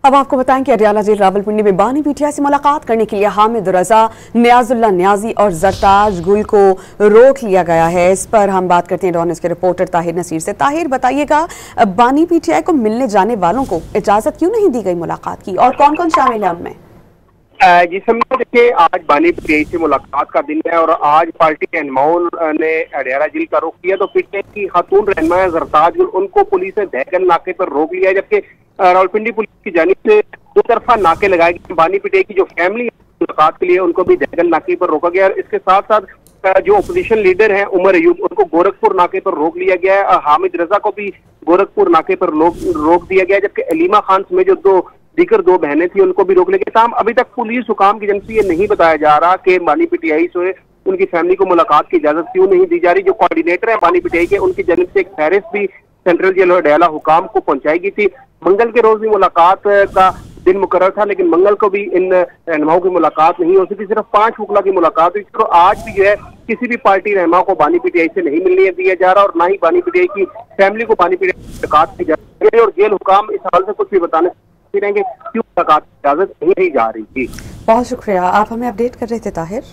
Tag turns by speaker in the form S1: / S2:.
S1: अब आपको बताएं कि अडयाला जेल रावलपिंडी में बानी पीटीआई से मुलाकात करने के लिए हामिद रजा, नियाजुल्लाह नियाजी और जरताज गुल को रोक लिया गया है। इस पर हम बात करते हैं डॉन न्यूज़ के रिपोर्टर ताहिर नसीर से। ताहिर, बताइएगा, बानी पीटीआई को मिलने जाने वालों को इजाजत क्यों नहीं दी गई मुलाकात की और कौन कौन शामिल है उनमें?
S2: जी समझो, देखिए आज बानी पीटीआई से मुलाकात का दिन है और आज पार्टी के रहनुमाओं ने अडयाला जेल का रुख किया। तो पीटीआई की खातून रहनुमा जरताज गुल, उनको पुलिस ने दहगन नाके पर रोक लिया, जबकि रावलपिंडी पुलिस की जानिब से दो तरफा नाके लगाए गए। बानी पीटीआई की जो फैमिली है मुलाकात के लिए, उनको भी दहगन नाके पर रोका गया। इसके साथ साथ जो अपोजिशन लीडर हैं उमर अयूब, उनको गोरखपुर नाके पर रोक लिया गया है। हामिद रजा को भी गोरखपुर नाके पर रोक दिया गया, जबकि अलीमा खान समेत जो दीगर दो बहनें थी उनको भी रोक लिया गया। अभी तक पुलिस हुकाम की जानब से ये नहीं बताया जा रहा कि बानी पीटीआई से उनकी फैमिली को मुलाकात की इजाजत क्यों नहीं दी जा रही। जो कोऑर्डिनेटर है बानी पीटीआई के, उनकी जानब से एक फहरिस्त भी सेंट्रल जेल अडयाला हुकाम को पहुंचाई गई थी। मंगल के रोज भी मुलाकात का दिन मुकर्रर था, लेकिन मंगल को भी इन रहनुमाओं की मुलाकात नहीं हो सकी। सिर्फ 5 वकला की मुलाकात हुई। तो आज भी जो है किसी भी पार्टी रहनुमा को बानी पीटीआई से नहीं मिलने दिया जा रहा और ना ही बानी पीटीआई की फैमिली को बानी पीटीआई से मुलाकात की जा रही है। और जेल हुकाम इस हाल से कुछ भी बताने रहेंगे क्यों मुलाकात की इजाजत नहीं दी जा रही थी।
S1: बहुत शुक्रिया, आप हमें अपडेट कर रहे थे ताहिर।